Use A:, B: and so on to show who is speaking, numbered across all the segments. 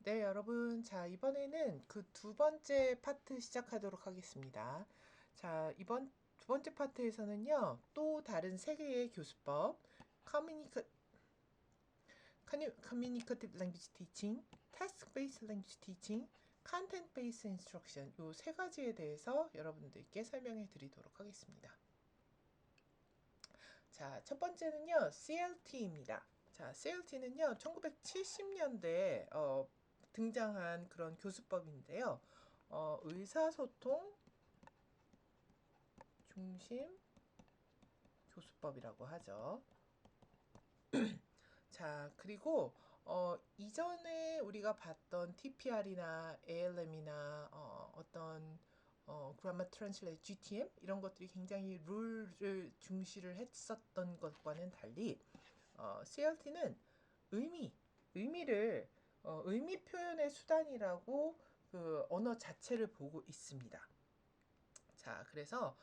A: 네, 여러분. 자, 이번에는 그 두 번째 파트 시작하도록 하겠습니다. 자, 이번 두 번째 파트에서는요, 또 다른 세 개의 교수법, 커뮤니커, Communicative Language Teaching, Task-Based Language Teaching, Content-Based Instruction, 요 세 가지에 대해서 여러분들께 설명해 드리도록 하겠습니다. 자, 첫 번째는요, CLT입니다. 자, CLT는요, 1970년대에 등장한 그런 교수법인데요. 의사소통 중심 교수법이라고 하죠. 자, 그리고 이전에 우리가 봤던 TPR이나 ALM이나 어떤 그라마 트랜슬레이트 GTM 이런 것들이 굉장히 룰을 중시를 했었던 것과는 달리 CLT는 의미를 의미 표현의 수단이라고 그 언어 자체를 보고 있습니다. 자, 그래서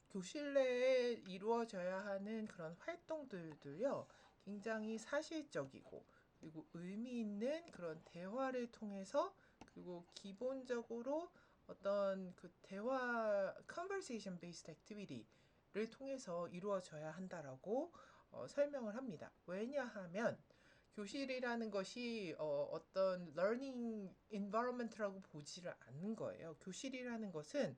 A: 교실 내에 이루어져야 하는 그런 활동들도요, 굉장히 사실적이고, 그리고 의미 있는 그런 대화를 통해서, 그리고 기본적으로 어떤 그 대화, conversation based activity를 통해서 이루어져야 한다라고 설명을 합니다. 왜냐하면, 교실이라는 것이 어떤 learning environment라고 보지를 않는 거예요. 교실이라는 것은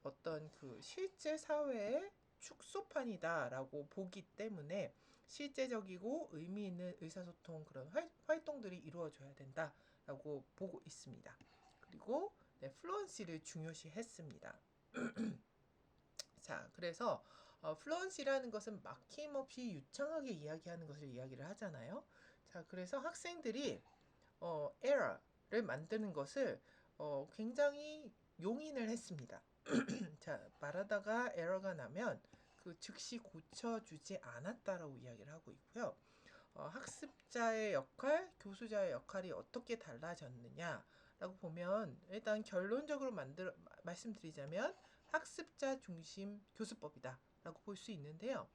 A: 어떤 그 실제 사회의 축소판이다라고 보기 때문에 실제적이고 의미 있는 의사소통 그런 활동들이 이루어져야 된다라고 보고 있습니다. 그리고 네, 플루언시를 중요시했습니다. 자, 그래서 플루언시라는 것은 막힘없이 유창하게 이야기하는 것을 이야기를 하잖아요. 자, 그래서 학생들이 에러를 만드는 것을 굉장히 용인을 했습니다. 자, 말하다가 에러가 나면 그 즉시 고쳐주지 않았다라고 이야기를 하고 있고요. 학습자의 역할, 교수자의 역할이 어떻게 달라졌느냐라고 보면 일단 결론적으로 말씀드리자면 학습자 중심 교수법이다라고 볼 수 있는데요.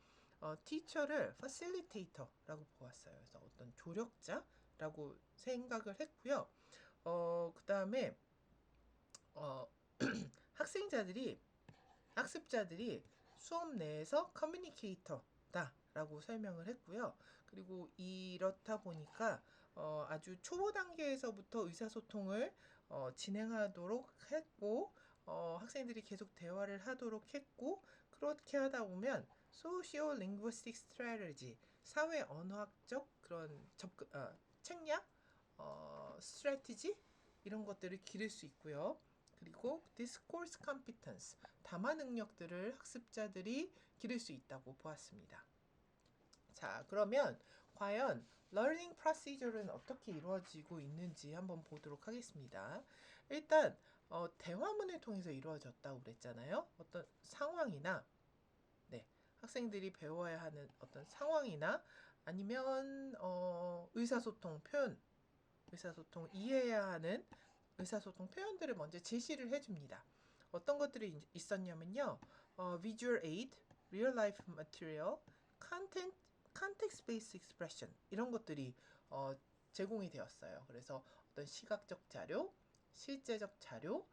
A: 티처를 facilitator라고 보았어요. 그래서 어떤 조력자라고 생각을 했고요. 그 다음에 어, 학생자들이 학습자들이 수업 내에서 커뮤니케이터다 라고 설명을 했고요. 그리고 이렇다 보니까 아주 초보 단계에서부터 의사소통을 진행하도록 했고 학생들이 계속 대화를 하도록 했고 그렇게 하다 보면 소시오 링구스틱 스트래티지 사회 언어학적 그런 책략 스트래티지 이런 것들을 기를 수 있고요. 그리고 discourse competence, 담화 능력들을 학습자들이 기를 수 있다고 보았습니다. 자, 그러면 과연 learning procedure는 어떻게 이루어지고 있는지 한번 보도록 하겠습니다. 일단 대화문을 통해서 이루어졌다고 그랬잖아요. 어떤 상황이나 네, 학생들이 배워야 하는 어떤 상황이나 아니면 의사소통 표현 의사소통 이해해야 하는 의사소통 표현들을 먼저 제시를 해줍니다. 어떤 것들이 있었냐면요. visual aid, real life material, content, context based expression 이런 것들이 제공이 되었어요. 그래서 어떤 시각적 자료, 실제적 자료,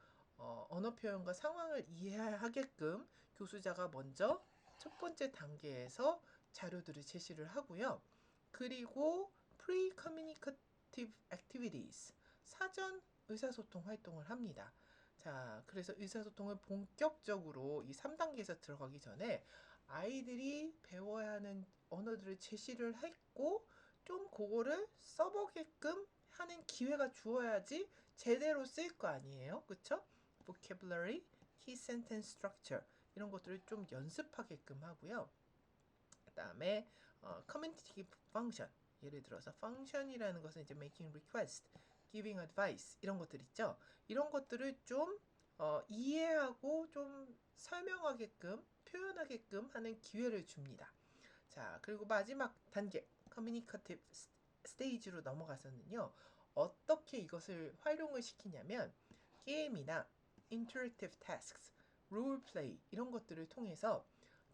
A: 언어 표현과 상황을 이해하게끔 교수자가 먼저 첫 번째 단계에서 자료들을 제시를 하고요. 그리고 pre-communicative activities, 사전 의사소통 활동을 합니다. 자, 그래서 의사소통을 본격적으로 이 3단계에서 들어가기 전에 아이들이 배워야 하는 언어들을 제시를 했고, 좀 그거를 써보게끔 하는 기회가 주어야지 제대로 쓸 거 아니에요. 그쵸? vocabulary, key sentence structure 이런 것들을 좀 연습하게끔 하고요. 그 다음에 communicative function 예를 들어서 function이라는 것은 이제 making request, giving advice 이런 것들 있죠. 이런 것들을 좀 이해하고 좀 설명하게끔 표현하게끔 하는 기회를 줍니다. 자, 그리고 마지막 단계 communicative 스테이지로 넘어가서는요. 어떻게 이것을 활용을 시키냐면 게임이나 interactive tasks, role play 이런 것들을 통해서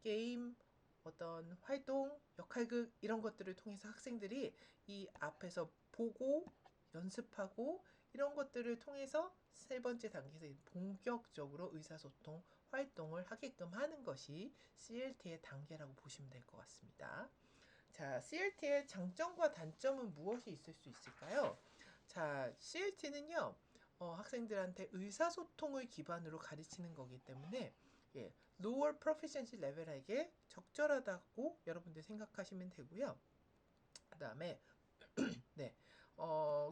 A: 게임 어떤 활동, 역할극 이런 것들을 통해서 학생들이 이 앞에서 보고 연습하고 이런 것들을 통해서 세 번째 단계에서 본격적으로 의사소통 활동을 하게끔 하는 것이 CLT의 단계라고 보시면 될 것 같습니다. 자, CLT의 장점과 단점은 무엇이 있을 수 있을까요? 자, CLT는요, 학생들한테 의사소통을 기반으로 가르치는 거기 때문에, 예, lower proficiency level에게 적절하다고 여러분들 생각하시면 되고요. 그 다음에, 네,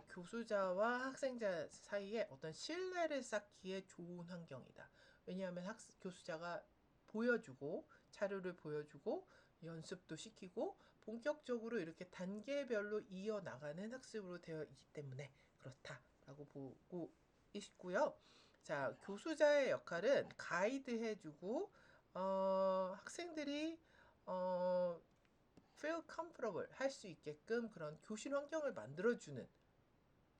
A: 교수자와 학생자 사이에 어떤 신뢰를 쌓기에 좋은 환경이다. 왜냐하면 교수자가 보여주고, 자료를 보여주고, 연습도 시키고, 본격적으로 이렇게 단계별로 이어나가는 학습으로 되어 있기 때문에 그렇다라고 보고 있고요. 자, 교수자의 역할은 가이드 해주고, 학생들이, feel comfortable 할 수 있게끔 그런 교실 환경을 만들어주는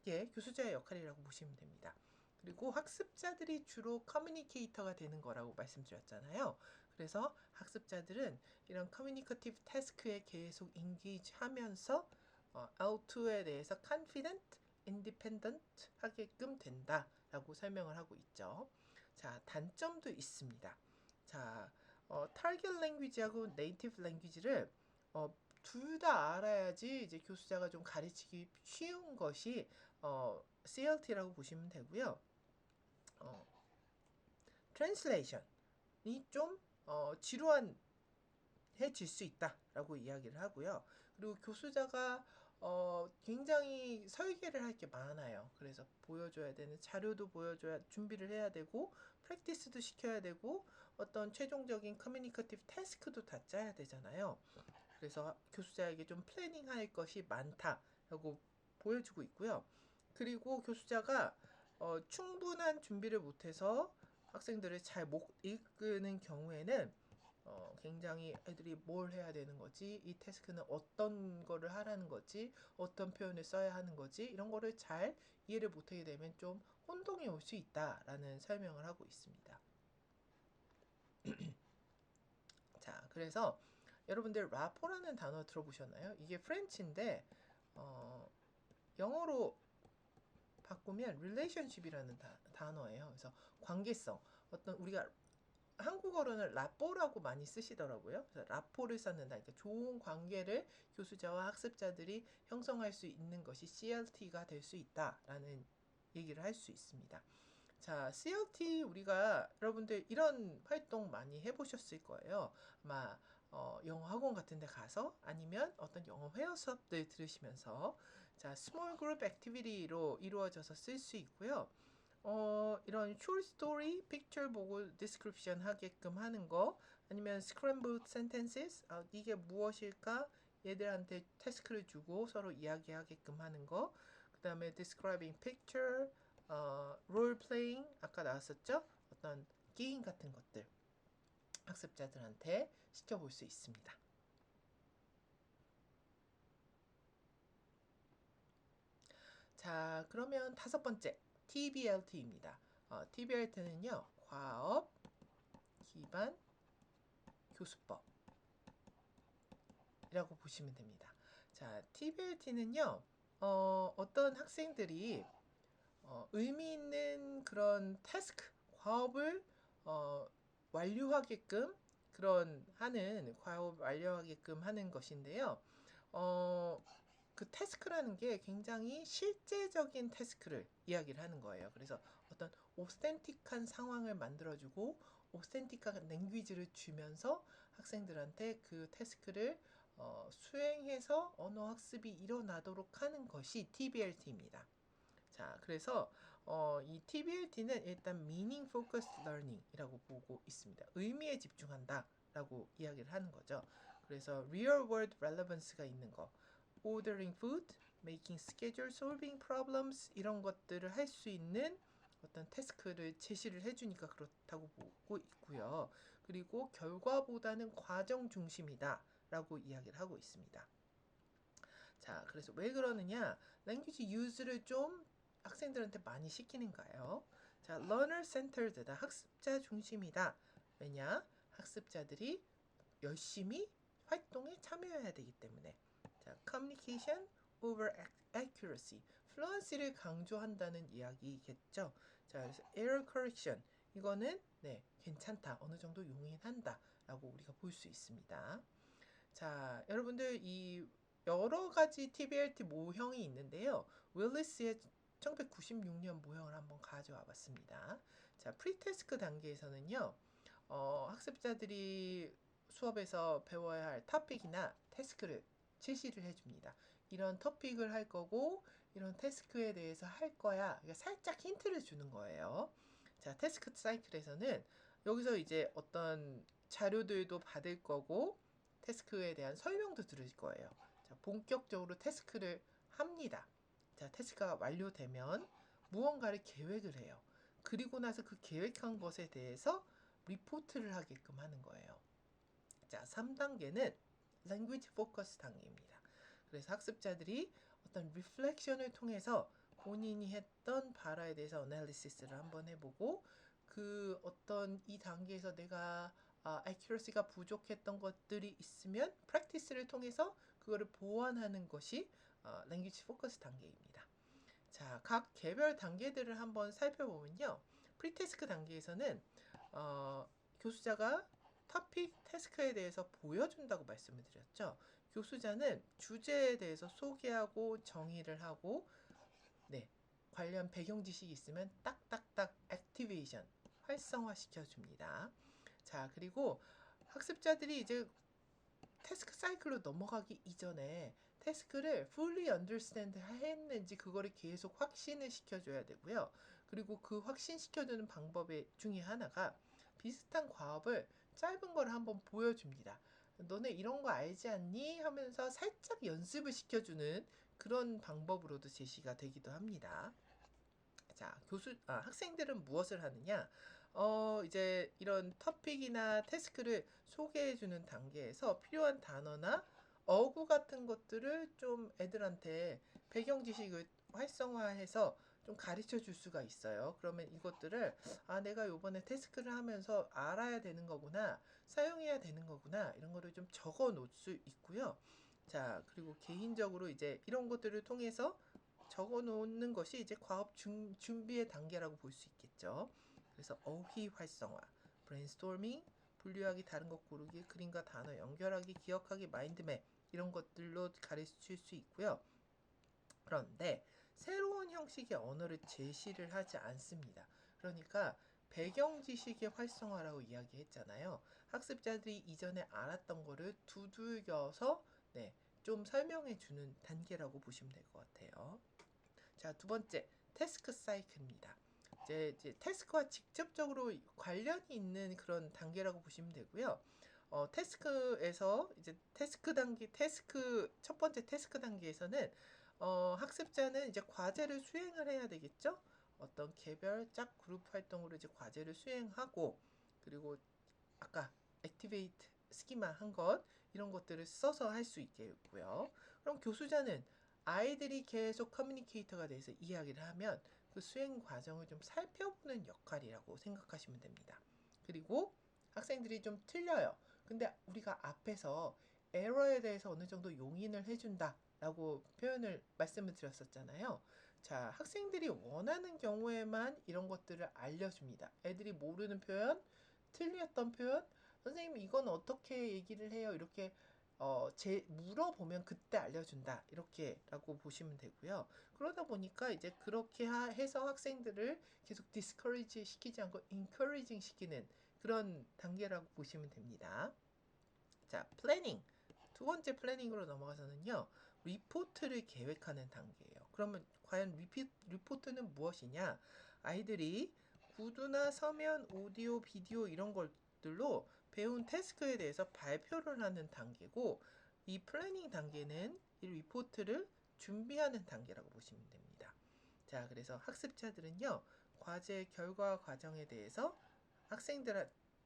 A: 게 교수자의 역할이라고 보시면 됩니다. 그리고 학습자들이 주로 커뮤니케이터가 되는 거라고 말씀드렸잖아요. 그래서 학습자들은 이런 커뮤니케이티브 태스크에 계속 인게이지 하면서 L2에 대해서 confident, independent 하게끔 된다라고 설명을 하고 있죠. 자, 단점도 있습니다. 자, target language하고 native language를 둘 다 알아야지 이제 교수자가 좀 가르치기 쉬운 것이 CLT라고 보시면 되고요. 트랜슬레이션이 좀 지루한 해질 수 있다라고 이야기를 하고요. 그리고 교수자가 굉장히 설계를 할 게 많아요. 그래서 보여줘야 되는 자료도 보여줘야 준비를 해야 되고 프랙티스도 시켜야 되고 어떤 최종적인 커뮤니케이티브 태스크도 다 짜야 되잖아요. 그래서 교수자에게 좀 플래닝할 것이 많다라고 보여주고 있고요. 그리고 교수자가 충분한 준비를 못해서 학생들을 잘 못 이끄는 경우에는 굉장히 애들이 뭘 해야 되는 거지, 이 태스크는 어떤 거를 하라는 거지, 어떤 표현을 써야 하는 거지, 이런 거를 잘 이해를 못하게 되면 좀 혼동이 올 수 있다라는 설명을 하고 있습니다. 자, 그래서 여러분들 라포라는 단어 들어보셨나요? 이게 프렌치인데 영어로 바꾸면 relationship이라는 단어예요. 그래서 관계성, 어떤 우리가 한국어로는 라뽀라고 많이 쓰시더라고요. 그래서 라포를 쌓는다. 그러니까 좋은 관계를 교수자와 학습자들이 형성할 수 있는 것이 CLT가 될 수 있다라는 얘기를 할 수 있습니다. 자, CLT 우리가 여러분들 이런 활동 많이 해보셨을 거예요. 아마 영어 학원 같은 데 가서 아니면 어떤 영어 회화 수업들 들으시면서 자, 스몰 그룹 액티비티로 이루어져서 쓸 수 있고요. 이런 short story, picture 보고 description 하게끔 하는 거 아니면 scrambled sentences 이게 무엇일까? 얘들한테 태스크를 주고 서로 이야기하게끔 하는 거. 그 다음에 describing picture, role playing 아까 나왔었죠? 어떤 게임 같은 것들 학습자들한테 시켜볼 수 있습니다. 자, 그러면 다섯 번째 TBLT입니다. TBLT는요, 과업 기반 교수법이라고 보시면 됩니다. 자, TBLT는요, 어떤 학생들이 의미 있는 그런 태스크, 과업을 완료하게끔 과업을 완료하게끔 하는 것인데요. 그 태스크라는 게 굉장히 실제적인 태스크를 이야기를 하는 거예요. 그래서 어떤 오센틱한 상황을 만들어주고 오센틱한 랭귀지를 주면서 학생들한테 그 태스크를 수행해서 언어 학습이 일어나도록 하는 것이 TBLT입니다. 자, 그래서 이 TBLT는 일단 Meaning Focused Learning이라고 보고 있습니다. 의미에 집중한다라고 이야기를 하는 거죠. 그래서 Real World Relevance가 있는 거, Ordering Food, Making Schedule, Solving Problems 이런 것들을 할 수 있는 어떤 태스크를 제시를 해주니까 그렇다고 보고 있고요. 그리고 결과보다는 과정 중심이다라고 이야기를 하고 있습니다. 자, 그래서 왜 그러느냐? 랭귀지 유즈를 좀 학생들한테 많이 시키는가요? 자, learner centered다. 학습자 중심이다. 왜냐? 학습자들이 열심히 활동에 참여해야 되기 때문에. 자, communication over accuracy. 플루언시를 강조한다는 이야기겠죠. 자, 그래서 error correction 이거는 네, 괜찮다. 어느 정도 용인한다. 라고 우리가 볼 수 있습니다. 자, 여러분들 이 여러 가지 TBLT 모형이 있는데요. 윌리스의 1996년 모형을 한번 가져와 봤습니다. 자, 프리테스크 단계에서는요. 학습자들이 수업에서 배워야 할 토픽이나 태스크를 제시를 해줍니다. 이런 토픽을 할 거고 이런 태스크에 대해서 할 거야. 그러니까 살짝 힌트를 주는 거예요. 자, 태스크 사이클에서는 여기서 이제 어떤 자료들도 받을 거고 태스크에 대한 설명도 들을 거예요. 자, 본격적으로 태스크를 합니다. 자, 태스크가 완료되면 무언가를 계획을 해요. 그리고 나서 그 계획한 것에 대해서 리포트를 하게끔 하는 거예요. 자, 3단계는 language focus 단계입니다. 그래서 학습자들이 어떤 리플렉션을 통해서 본인이 했던 바라에 대해서 어널리시스를 한번 해보고 그 어떤 이 단계에서 내가 accuracy가 부족했던 것들이 있으면 practice를 통해서 그거를 보완하는 것이 language focus 단계입니다. 자, 각 개별 단계들을 한번 살펴보면요. 프리테스크 단계에서는 교수자가 토픽 태스크에 대해서 보여준다고 말씀을 드렸죠. 교수자는 주제에 대해서 소개하고 정의를 하고 네, 관련 배경 지식이 있으면 딱딱딱 액티베이션 활성화 시켜줍니다. 자, 그리고 학습자들이 이제 태스크 사이클로 넘어가기 이전에 태스크를 fully understand 했는지 그거를 계속 확신을 시켜줘야 되고요. 그리고 그 확신시켜주는 방법 중에 하나가 비슷한 과업을 짧은 걸 한번 보여줍니다. 너네 이런 거 알지 않니? 하면서 살짝 연습을 시켜주는 그런 방법으로도 제시가 되기도 합니다. 자, 학생들은 무엇을 하느냐? 이제 이런 토픽이나 태스크를 소개해주는 단계에서 필요한 단어나 어구 같은 것들을 좀 애들한테 배경 지식을 활성화해서 좀 가르쳐 줄 수가 있어요. 그러면 이것들을 내가 요번에 태스크를 하면서 알아야 되는 거구나, 사용해야 되는 거구나, 이런 거를 좀 적어 놓을 수 있고요. 자, 그리고 개인적으로 이제 이런 것들을 통해서 적어 놓는 것이 이제 과업 준비의 단계라고 볼 수 있겠죠. 그래서 어휘 활성화, 브레인스토밍, 분류하기, 다른 것 고르기, 그림과 단어 연결하기, 기억하기, 마인드맵 이런 것들로 가르칠 수 있고요. 그런데 새로운 형식의 언어를 제시를 하지 않습니다. 그러니까 배경 지식의 활성화라고 이야기했잖아요. 학습자들이 이전에 알았던 거를 두들겨서 네, 좀 설명해 주는 단계라고 보시면 될 것 같아요. 자, 두 번째, 태스크 사이클입니다. 이제 태스크와 직접적으로 관련이 있는 그런 단계라고 보시면 되고요. 태스크에서 이제 첫 번째 태스크 단계에서는 학습자는 이제 과제를 수행을 해야 되겠죠. 어떤 개별 짝 그룹 활동으로 이제 과제를 수행하고 그리고 아까 액티베이트 스키마 한 것 이런 것들을 써서 할 수 있겠고요. 그럼 교수자는 아이들이 계속 커뮤니케이터가 돼서 이야기를 하면 그 수행 과정을 좀 살펴보는 역할이라고 생각하시면 됩니다. 그리고 학생들이 좀 틀려요. 근데 우리가 앞에서 에러에 대해서 어느 정도 용인을 해준다 라고 말씀을 드렸었잖아요. 자, 학생들이 원하는 경우에만 이런 것들을 알려줍니다. 애들이 모르는 표현, 틀렸던 표현, 선생님 이건 어떻게 얘기를 해요? 이렇게 물어보면 그때 알려준다. 이렇게라고 보시면 되고요. 그러다 보니까 이제 그렇게 해서 학생들을 계속 discourage 시키지 않고 encouraging 시키는 그런 단계라고 보시면 됩니다. 자, 플래닝. 두 번째 플래닝으로 넘어가서는요. 리포트를 계획하는 단계예요. 그러면 과연 리포트는 무엇이냐? 아이들이 구두나 서면, 오디오, 비디오 이런 것들로 배운 태스크에 대해서 발표를 하는 단계고 이 플래닝 단계는 이 리포트를 준비하는 단계라고 보시면 됩니다. 자, 그래서 학습자들은요. 과제 결과 과정에 대해서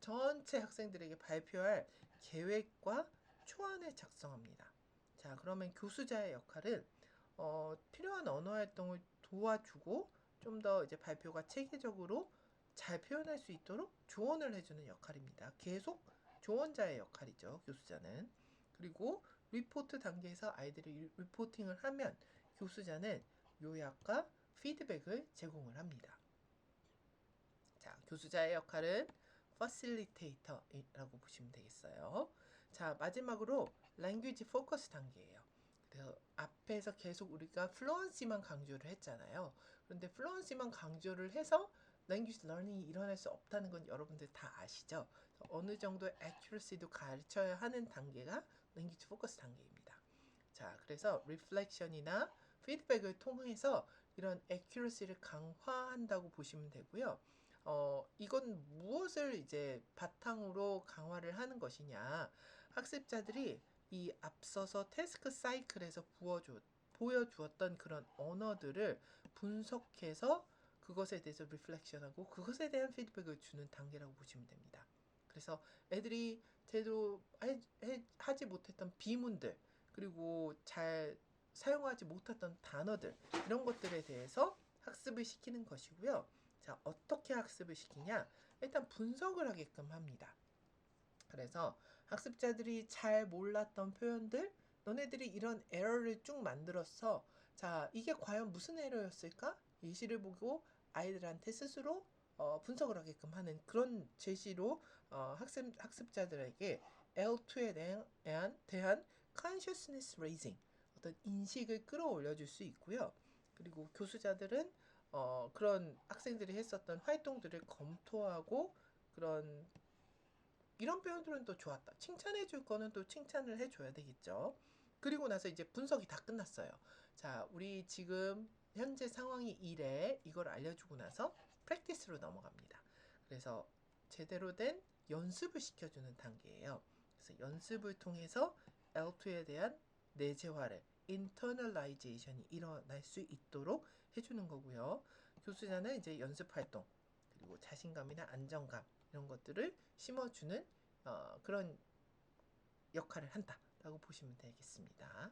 A: 전체 학생들에게 발표할 계획과 초안을 작성합니다. 자, 그러면 교수자의 역할은 필요한 언어 활동을 도와주고 좀 더 이제 발표가 체계적으로 잘 표현할 수 있도록 조언을 해주는 역할입니다. 계속 조언자의 역할이죠, 교수자는. 그리고 리포트 단계에서 아이들이 리포팅을 하면 교수자는 요약과 피드백을 제공을 합니다. 자, 교수자의 역할은 facilitator이라고 보시면 되겠어요. 자, 마지막으로 language focus 단계예요. 그래서 앞에서 계속 우리가 fluency만 강조를 했잖아요. 그런데 fluency만 강조를 해서 language learning이 일어날 수 없다는 건 여러분들 다 아시죠? 어느 정도의 accuracy도 가르쳐야 하는 단계가 language focus 단계입니다. 자, 그래서 reflection이나 피드백을 통해서 이런 accuracy를 강화한다고 보시면 되고요. 이건 무엇을 이제 바탕으로 강화를 하는 것이냐. 학습자들이 이 앞서서 태스크 사이클에서 보여주었던 그런 언어들을 분석해서 그것에 대해서 리플렉션하고 그것에 대한 피드백을 주는 단계라고 보시면 됩니다. 그래서 애들이 제대로 하지 못했던 비문들, 그리고 잘 사용하지 못했던 단어들, 이런 것들에 대해서 학습을 시키는 것이고요. 자, 어떻게 학습을 시키냐? 일단 분석을 하게끔 합니다. 그래서 학습자들이 잘 몰랐던 표현들, 너네들이 이런 에러를 쭉 만들었어. 자, 이게 과연 무슨 에러였을까? 예시를 보고 아이들한테 스스로 분석을 하게끔 하는 그런 제시로 학습자들에게 L2에 대한 consciousness raising, 어떤 인식을 끌어올려 줄 수 있고요. 그리고 교수자들은 그런 학생들이 했었던 활동들을 검토하고 그런 이런 표현들은 또 좋았다. 칭찬해 줄 거는 또 칭찬을 해줘야 되겠죠. 그리고 나서 이제 분석이 다 끝났어요. 자, 우리 지금 현재 상황이 이래. 이걸 알려주고 나서 프랙티스로 넘어갑니다. 그래서 제대로 된 연습을 시켜주는 단계예요. 그래서 연습을 통해서 L2에 대한 내재화를 internalization이 일어날 수 있도록 해주는 거고요. 교수자는 이제 연습 활동 그리고 자신감이나 안정감 이런 것들을 심어주는 그런 역할을 한다라고 보시면 되겠습니다.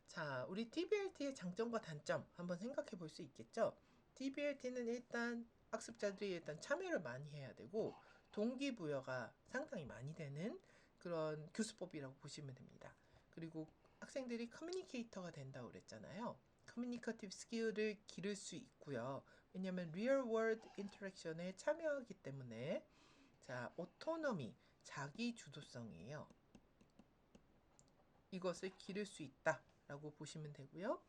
A: 자, 우리 DBLT의 장점과 단점 한번 생각해 볼 수 있겠죠? DBLT는 일단 학습자들이 일단 참여를 많이 해야 되고 동기부여가 상당히 많이 되는 그런 교수법이라고 보시면 됩니다. 그리고 학생들이 커뮤니케이터가 된다고 그랬잖아요. 커뮤니케이티브 스킬을 기를 수 있고요. 왜냐하면 리얼 월드 인터랙션에 참여하기 때문에. 자, 오토노미, 자기 주도성이에요. 이것을 기를 수 있다라고 보시면 되고요.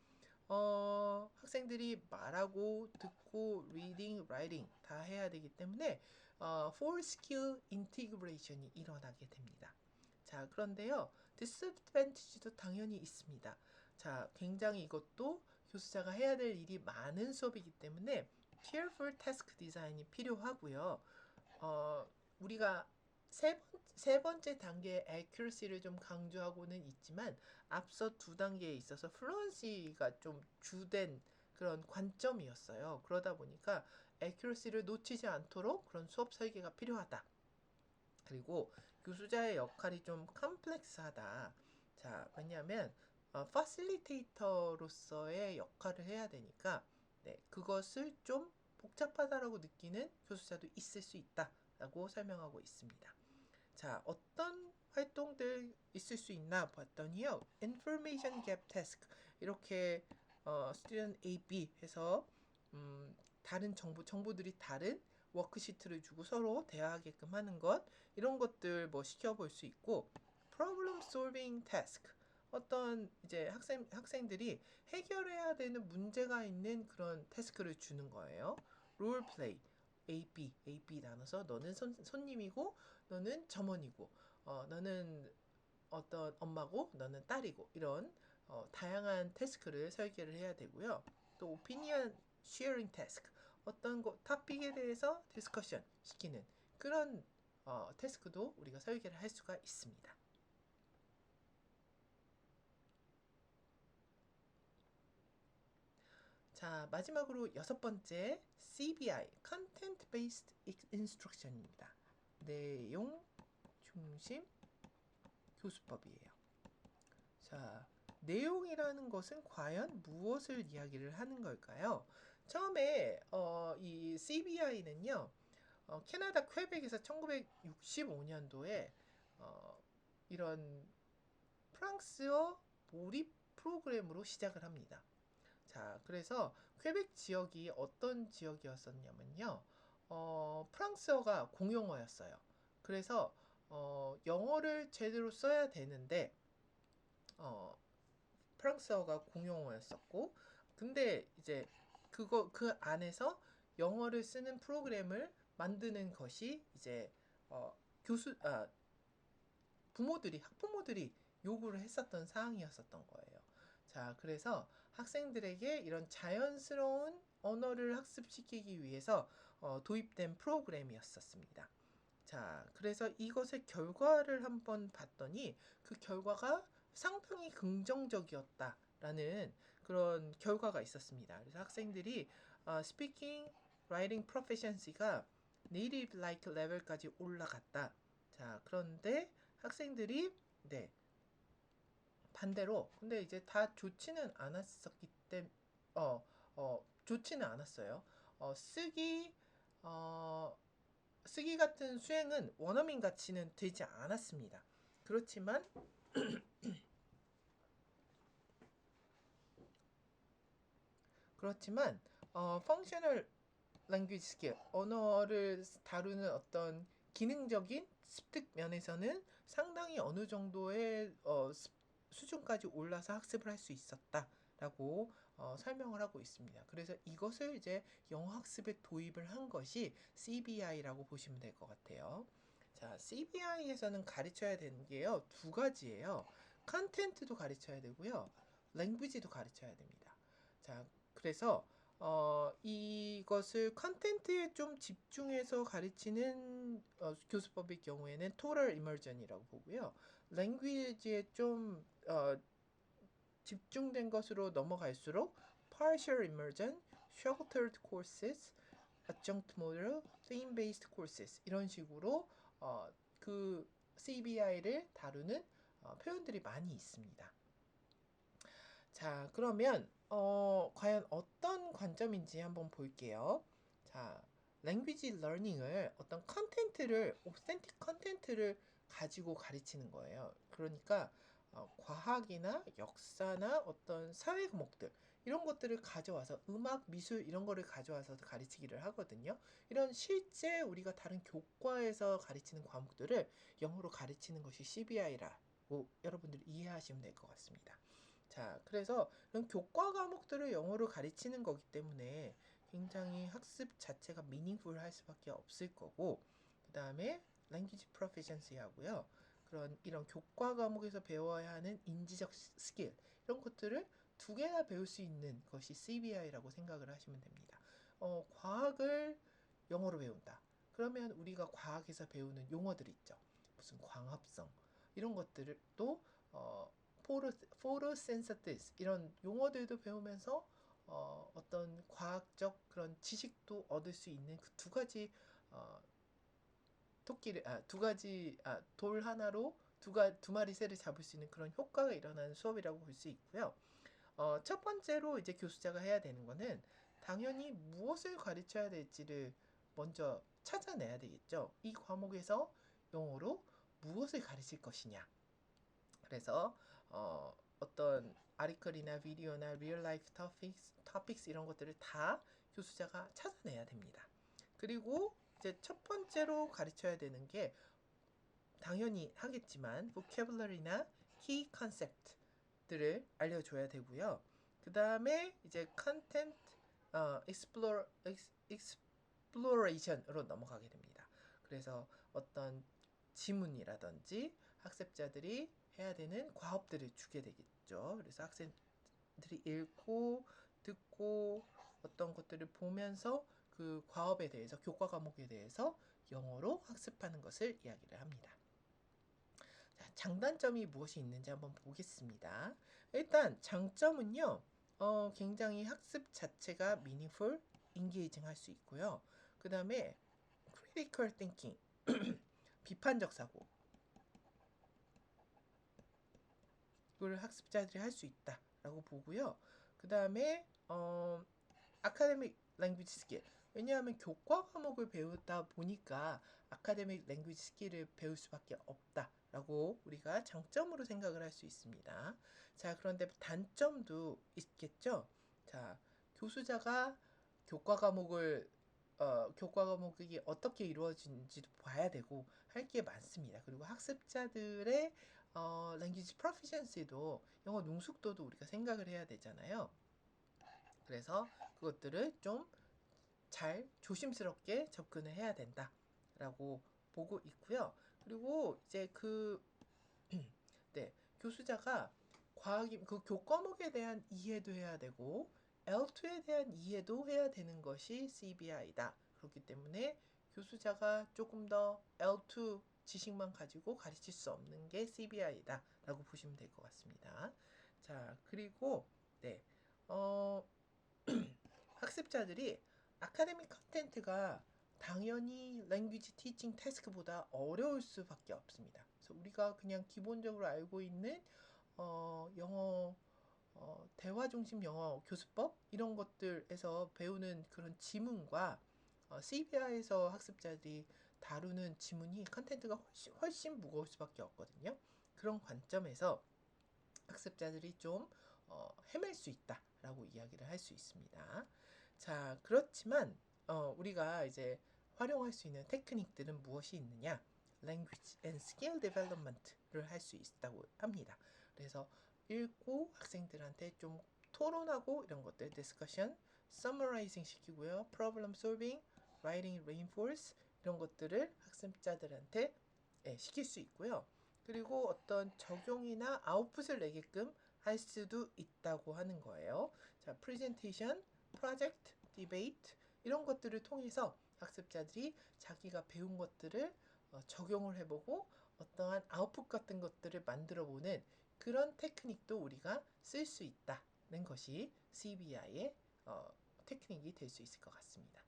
A: 학생들이 말하고 듣고 reading, writing 다 해야 되기 때문에 four skill integration이 일어나게 됩니다. 자, 그런데요. disadvantage도 당연히 있습니다. 자, 굉장히 이것도 교수자가 해야 될 일이 많은 수업이기 때문에 careful task design이 필요하고요. 우리가 세 번째 단계의 accuracy를 좀 강조하고는 있지만 앞서 두 단계에 있어서 fluency가 좀 주된 그런 관점이었어요. 그러다 보니까 accuracy를 놓치지 않도록 그런 수업 설계가 필요하다. 그리고 교수자의 역할이 좀 컴플렉스하다. 자, 왜냐하면 파실리테이터로서의 역할을 해야 되니까 그것을 좀 복잡하다라고 느끼는 교수자도 있을 수 있다라고 설명하고 있습니다. 자, 어떤 활동들 있을 수 있나 봤더니요. Information Gap Task 이렇게 Student A, B 해서 다른 정보들이 다른 워크시트를 주고 서로 대화하게끔 하는 것 이런 것들 뭐 시켜볼 수 있고 Problem Solving Task 어떤 이제 학생들이 해결해야 되는 문제가 있는 그런 태스크를 주는 거예요. 롤 플레이 A, B 나눠서 너는 손님이고 너는 점원이고 너는 어떤 엄마고 너는 딸이고 이런 다양한 태스크를 설계를 해야 되고요. 또 오피니언 쉐어링 태스크 어떤 토픽에 대해서 디스커션 시키는 그런 태스크도 우리가 설계를 할 수가 있습니다. 자, 마지막으로 여섯 번째 CBI, Content Based Instruction입니다. 내용 중심 교수법이에요. 자, 내용이라는 것은 과연 무엇을 이야기를 하는 걸까요? 처음에 이 CBI는요, 캐나다 퀘벡에서 1965년도에 이런 프랑스어 몰입 프로그램으로 시작을 합니다. 자, 그래서 퀘벡 지역이 어떤 지역이었었냐면요. 프랑스어가 공용어였어요. 그래서 영어를 제대로 써야 되는데 어, 프랑스어가 공용어였었고, 근데 이제 그 안에서 영어를 쓰는 프로그램을 만드는 것이 이제 어, 교수 학부모들이 요구를 했었던 사항이었었던 거예요. 자, 그래서 학생들에게 이런 자연스러운 언어를 학습시키기 위해서 도입된 프로그램이었었습니다. 자, 그래서 이것의 결과를 한번 봤더니 그 결과가 상당히 긍정적이었다라는 그런 결과가 있었습니다. 그래서 학생들이 speaking, writing proficiency가 native like level까지 올라갔다. 자, 그런데 학생들이 네, 반대로 근데 이제 다 좋지는 않았었기 때문에 좋지는 않았어요. 쓰기 어, 쓰기 같은 수행은 원어민 가치는 되지 않았습니다. 그렇지만 functional language skill, 언어를 다루는 어떤 기능적인 습득 면에서는 상당히 어느 정도의 수준까지 올라서 학습을 할 수 있었다라고 설명을 하고 있습니다. 그래서 이것을 이제 영어 학습에 도입을 한 것이 CBI라고 보시면 될 것 같아요. 자, CBI에서는 가르쳐야 되는 게요, 두 가지예요. 컨텐츠도 가르쳐야 되고요, 랭귀지도 가르쳐야 됩니다. 자, 그래서 이것을 컨텐츠에 좀 집중해서 가르치는 교수법의 경우에는 토럴 이머전이라고 보고요. 랭귀지에 좀 집중된 것으로 넘어갈수록 partial immersion, sheltered courses, adjunct model, theme-based courses 이런 식으로 그 CBI를 다루는 표현들이 많이 있습니다. 자, 그러면 과연 어떤 관점인지 한번 볼게요. 자, 랭귀지 러닝을 어떤 컨텐츠를 오센틱 컨텐츠를 가지고 가르치는 거예요. 그러니까 과학이나 역사나 어떤 사회 과목들 이런 것들을 가져와서 음악, 미술 이런 거를 가져와서 가르치기를 하거든요. 이런 실제 우리가 다른 교과에서 가르치는 과목들을 영어로 가르치는 것이 CBI라고 여러분들이 이해하시면 될 것 같습니다. 자, 그래서 이런 교과 과목들을 영어로 가르치는 거기 때문에 굉장히 학습 자체가 meaningful 할 수밖에 없을 거고, 그 다음에 language proficiency 하고요. 이런 교과 과목에서 배워야 하는 인지적 스킬, 이런 것들을 두 개나 배울 수 있는 것이 CBI라고 생각을 하시면 됩니다. 과학을 영어로 배운다. 그러면 우리가 과학에서 배우는 용어들 있죠. 무슨 광합성, 이런 것들을 또 photosynthesis 이런 용어들도 배우면서 어떤 과학적 그런 지식도 얻을 수 있는 그 두 가지 어, 돌 하나로 두 마리 새를 잡을 수 있는 그런 효과가 일어나는 수업이라고 볼 수 있고요. 첫 번째로 이제 교수자가 해야 되는 거는 당연히 무엇을 가르쳐야 될지를 먼저 찾아내야 되겠죠. 이 과목에서 영어로 무엇을 가르칠 것이냐. 그래서 어떤 아티클이나 비디오나 리얼 라이프 토픽스 이런 것들을 다 교수자가 찾아내야 됩니다. 그리고 이제 첫 번째로 가르쳐야 되는 게 당연히 하겠지만 vocabulary나 key concept들을 알려줘야 되고요. 그 다음에 이제 content exploration으로 넘어가게 됩니다. 그래서 어떤 지문이라든지 학습자들이 해야 되는 과업들을 주게 되겠죠. 그래서 학생들이 읽고 듣고 어떤 것들을 보면서 그 과업에 대해서 교과 과목에 대해서 영어로 학습하는 것을 이야기를 합니다. 자, 장단점이 무엇이 있는지 한번 보겠습니다. 일단 장점은요. 굉장히 학습 자체가 meaningful, engaging 할 수 있고요. 그 다음에 critical thinking, 비판적 사고 이걸 학습자들이 할 수 있다라고 보고요. 그 다음에 academic language skill, 왜냐하면 교과 과목을 배우다 보니까 아카데믹 랭귀지 스킬을 배울 수밖에 없다라고 우리가 장점으로 생각을 할 수 있습니다. 자, 그런데 단점도 있겠죠. 자, 교수자가 교과 과목을 교과 과목이 어떻게 이루어지는지도 봐야 되고 할 게 많습니다. 그리고 학습자들의 language proficiency도 영어 능숙도도 우리가 생각을 해야 되잖아요. 그래서 그것들을 좀 잘 조심스럽게 접근을 해야 된다라고 보고 있고요. 그리고 이제 네, 교수자가 그 교과목에 대한 이해도 해야 되고 L2에 대한 이해도 해야 되는 것이 CBI다. 그렇기 때문에 교수자가 조금 더 L2 지식만 가지고 가르칠 수 없는 게 CBI다 라고 보시면 될 것 같습니다. 자, 그리고 네, 어, 학습자들이 아카데믹 컨텐트가 당연히 랭귀지 티칭 태스크보다 어려울 수밖에 없습니다. 그래서 우리가 그냥 기본적으로 알고 있는 영어 대화 중심 영어 교수법 이런 것들에서 배우는 그런 지문과 CBI에서 학습자들이 다루는 지문이 컨텐트가 훨씬 무거울 수밖에 없거든요. 그런 관점에서 학습자들이 좀 헤맬 수 있다라고 이야기를 할 수 있습니다. 자, 그렇지만 우리가 이제 활용할 수 있는 테크닉들은 무엇이 있느냐? Language and Skill Development를 할 수 있다고 합니다. 그래서 읽고 학생들한테 좀 토론하고 이런 것들, discussion, summarizing 시키고요, problem solving, writing reinforce 이런 것들을 학습자들한테 시킬 수 있고요. 그리고 어떤 적용이나 아웃풋을 내게끔 할 수도 있다고 하는 거예요. 자, 프레젠테이션, 프로젝트, 디베이트 이런 것들을 통해서 학습자들이 자기가 배운 것들을 적용을 해보고 어떠한 아웃풋 같은 것들을 만들어보는 그런 테크닉도 우리가 쓸 수 있다는 것이 CBI의 테크닉이 될 수 있을 것 같습니다.